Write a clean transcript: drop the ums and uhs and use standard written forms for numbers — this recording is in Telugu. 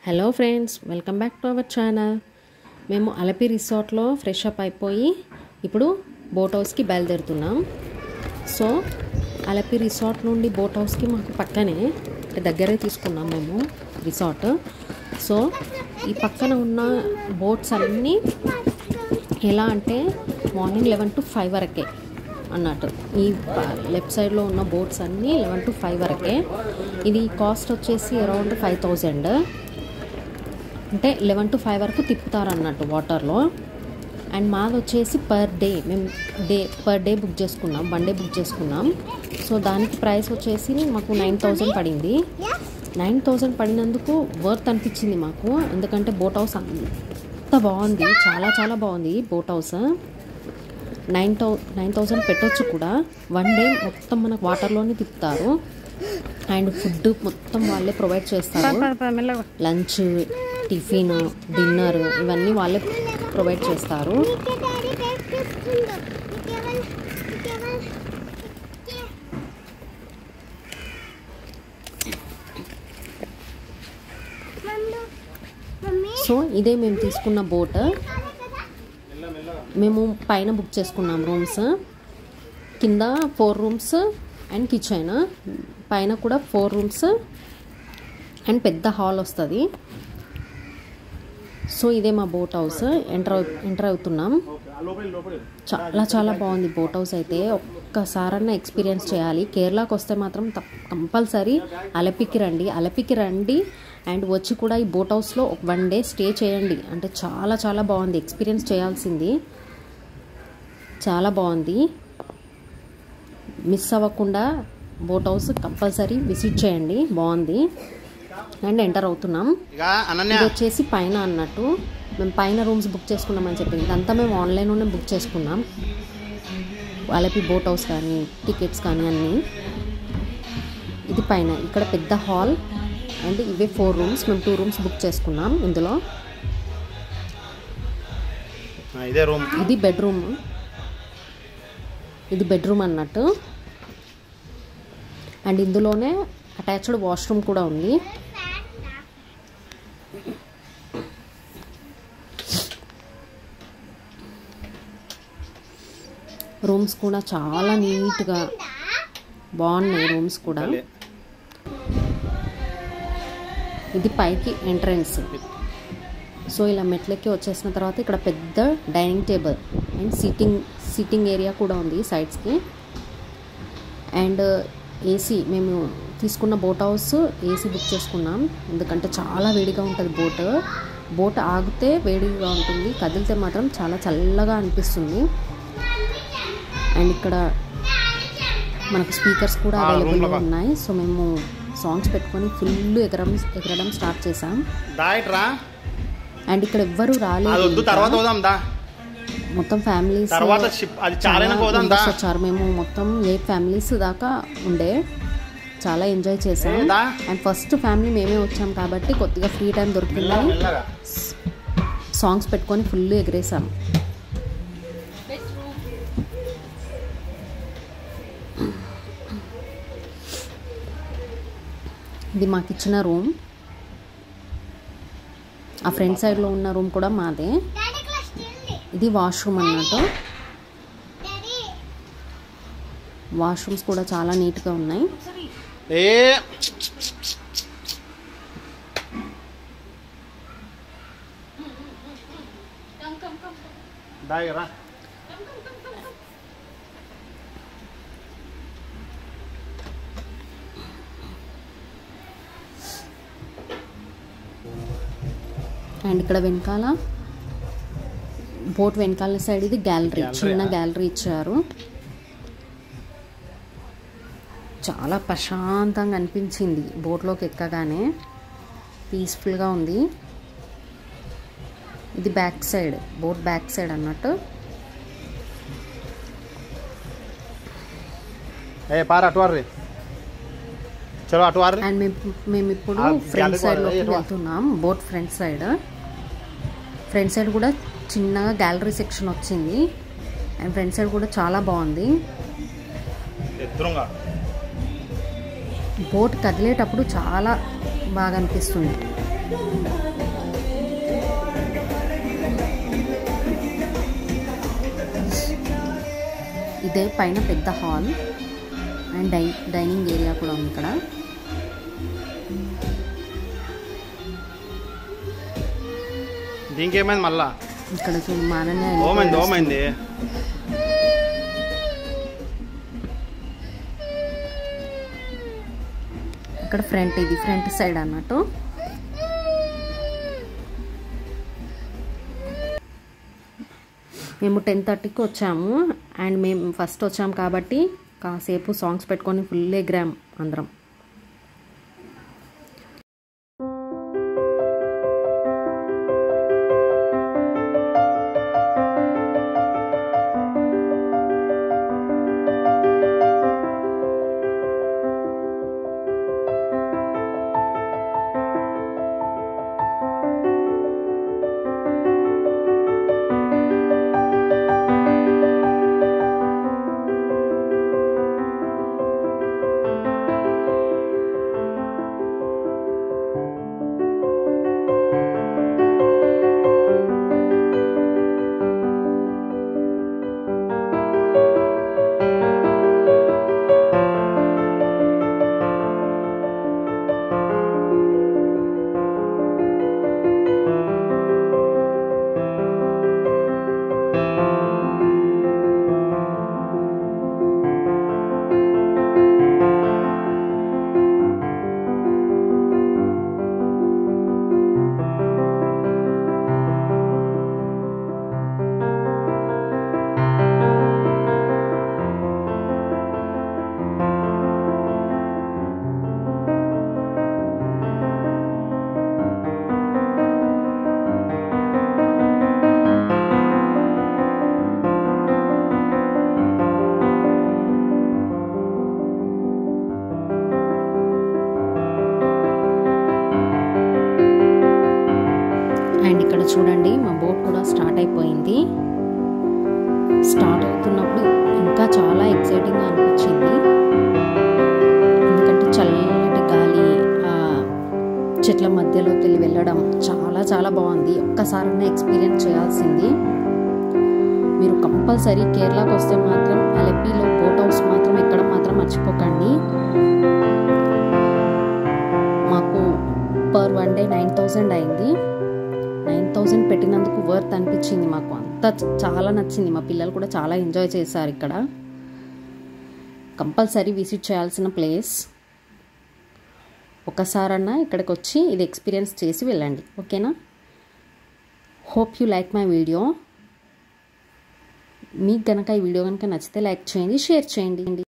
Hello friends, welcome back to our channel. మేము అలపి రిసార్ట్లో ఫ్రెష్ అప్ అయిపోయి ఇప్పుడు బోట్ హౌస్కి బయలుదేరుతున్నాం. సో అలపి రిసార్ట్ నుండి బోట్ హౌస్కి మాకు పక్కనే దగ్గరే తీసుకున్నాం మేము రిసార్ట్. సో ఈ పక్కన ఉన్న బోట్స్ అన్నీ ఎలా అంటే మార్నింగ్ 11 to 5 వరకే అన్నట్టు. ఈ లెఫ్ట్ సైడ్లో ఉన్న బోట్స్ అన్నీ 11 to 5 వరకే. ఇది కాస్ట్ వచ్చేసి అరౌండ్ 5000, అంటే 11 to 5 వరకు తిప్పుతారు అన్నట్టు వాటర్లో. అండ్ మాది వచ్చేసి పర్ డే బుక్ చేసుకున్నాం, 1 డే బుక్ చేసుకున్నాం. సో దానికి ప్రైస్ వచ్చేసి మాకు 9000 పడింది. 9000 పడినందుకు వర్త్ అనిపించింది మాకు, ఎందుకంటే బోట్ హౌస్ అంత బాగుంది, చాలా చాలా బాగుంది బోట్ హౌస్. 9000 పెట్టొచ్చు కూడా. 1 డే మొత్తం మనకు వాటర్లోనే తిప్పుతారు. అండ్ ఫుడ్ మొత్తం వాళ్ళే ప్రొవైడ్ చేస్తారు. లంచ్, టిఫిన్, డిన్నర్ ఇవన్నీ వాళ్ళే ప్రొవైడ్ చేస్తారు. సో ఇదే మేము తీసుకున్న బోట్. మేము పైన బుక్ చేసుకున్నాం రూమ్స్, కింద 4 రూమ్స్ అండ్ కిచెన్, పైన కూడా 4 రూమ్స్ అండ్ పెద్ద హాల్ వస్తుంది. సో ఇదే మా బోట్ హౌస్. ఎంటర్ అవుతున్నాం. చాలా చాలా బాగుంది బోట్ హౌస్ అయితే. ఒక్కసారన్నా ఎక్స్పీరియన్స్ చేయాలి. కేరళకు వస్తే మాత్రం కంపల్సరీ అలపికి రండి అండ్ వచ్చి కూడా ఈ బోట్ హౌస్లో 1 డే స్టే చేయండి. అంటే చాలా చాలా బాగుంది, ఎక్స్పీరియన్స్ చేయాల్సింది. చాలా బాగుంది, మిస్ అవ్వకుండా బోట్ హౌస్ కంపల్సరీ విజిట్ చేయండి, బాగుంది. అండ్ ఎంటర్ అవుతున్నాం. ఇది వచ్చేసి పైన అన్నట్టు. మేము పైన రూమ్స్ బుక్ చేసుకున్నామని చెప్పింది, ఇదంతా మేము ఆన్లైన్లోనే బుక్ చేసుకున్నాం. అలపి బోట్ హౌస్ కానీ టికెట్స్ కానీ అన్నీ. ఇది పైన, ఇక్కడ పెద్ద హాల్ అండ్ ఇవే 4 రూమ్స్. మేము 2 రూమ్స్ బుక్ చేసుకున్నాం ఇందులో. ఇది బెడ్రూమ్, ఇది బెడ్రూమ్ అన్నట్టు. అండ్ ఇందులోనే అటాచ్డ్ వాష్రూమ్ కూడా ఉంది. రూమ్స్ కూడా చాలా నీట్గా బాగున్నాయి రూమ్స్ కూడా. ఇది పైకి ఎంట్రన్స్. సో ఇలా మెట్లెక్కి వచ్చేసిన తర్వాత ఇక్కడ పెద్ద dining table and sitting area కూడా ఉంది సైడ్స్కి. అండ్ ఏసీ, మేము తీసుకున్న బోట్ హౌస్ ఏసీ బుక్ చేసుకున్నాం, ఎందుకంటే చాలా వేడిగా ఉంటుంది బోట్ ఆగితే వేడిగా ఉంటుంది, కదిలితే మాత్రం చాలా చల్లగా అనిపిస్తుంది. అండ్ ఇక్కడ మనకు స్పీకర్స్ కూడా అవైలబుల్గా ఉన్నాయి. సో మేము సాంగ్స్ పెట్టుకొని ఫుల్ ఎగరడం స్టార్ట్ చేసాం. అండ్ ఇక్కడ ఎవ్వరు రాలేదు, మొత్తం ఫ్యామిలీస్ వచ్చారు. మేము మొత్తం 8 ఫ్యామిలీస్ దాకా ఉండే, చాలా ఎంజాయ్ చేసాం. అండ్ ఫస్ట్ ఫ్యామిలీ మేమే వచ్చాం కాబట్టి కొద్దిగా ఫ్రీ టైం దొరికిందని సాంగ్స్ పెట్టుకొని ఫుల్ ఎగరేసాం. ఇది మాకు ఇచ్చిన రూమ్. ఆ ఫ్రంట్ సైడ్లో ఉన్న రూమ్ కూడా మాదే. ఇది వాష్రూమ్ అన్నట్టు. వాష్రూమ్స్ కూడా చాలా నీట్గా ఉన్నాయి. అండ్ ఇక్కడ వెనకాల బోట్ వెనకాల సైడ్ ఇది గ్యాలరీ, చిన్న గ్యాలరీ ఇచ్చారు. చాలా ప్రశాంతంగా అనిపించింది బోట్లోకి ఎక్కగానే, పీస్ఫుల్గా ఉంది. ఇది back side, boat back side అన్నట్టు. అండ్ మేము ఇప్పుడు ఫ్రంట్ సైడ్లోకి వెళ్తున్నాం. బోట్ ఫ్రంట్ సైడ్ కూడా చిన్నగా గ్యాలరీ సెక్షన్ వచ్చింది. అండ్ ఫ్రంట్ సైడ్ కూడా చాలా బాగుంది. బోట్ కదిలేటప్పుడు చాలా బాగా అనిపిస్తుంది. ఇదే పైన పెద్ద హాల్ అండ్ డైనింగ్ ఏరియా కూడా ఉంది ఇక్కడ. దీనికేమైంది మళ్ళా? ఇక్కడ చూడు మాననే ఓమైంది. ఇక్కడ ఇది ఫ్రంట్ సైడ్ అన్నట్టు. మేము 10:30కి వచ్చాము అండ్ మేము ఫస్ట్ వచ్చాము కాబట్టి కాసేపు సాంగ్స్ పెట్టుకొని ఫుల్ ఎగిరాం అందరం. అండ్ ఇక్కడ చూడండి మా బోట్ కూడా స్టార్ట్ అయిపోయింది. స్టార్ట్ అవుతున్నప్పుడు ఇంకా చాలా ఎక్సైటింగ్గా అనిపించింది. ఎందుకంటే చల్లటి గాలి, చెట్ల మధ్యలోకి వెళ్ళడం చాలా చాలా బాగుంది. ఒక్కసారైనా ఎక్స్పీరియన్స్ చేయాల్సింది. మీరు కంపల్సరీ కేరళకు వస్తే మాత్రం అలెప్పీలో బోట్ హౌస్ మాత్రం ఎక్కడ మాత్రం మర్చిపోకండి. మాకు పర్ వన్ డే 9,000 అయింది. 9,000 పెట్టినందుకు వర్త్ అనిపించింది మాకు. అంతా చాలా నచ్చింది. మా పిల్లలు కూడా చాలా ఎంజాయ్ చేశారు. ఇక్కడ కంపల్సరీ విజిట్ చేయాల్సిన ప్లేస్. ఒకసారన్నా ఇక్కడికి వచ్చి ఇది ఎక్స్పీరియన్స్ చేసి వెళ్ళండి. ఓకేనా? Hope you like my video. మీకు కనుక ఈ వీడియో కనుక నచ్చితే లైక్ చేయండి, షేర్ చేయండి.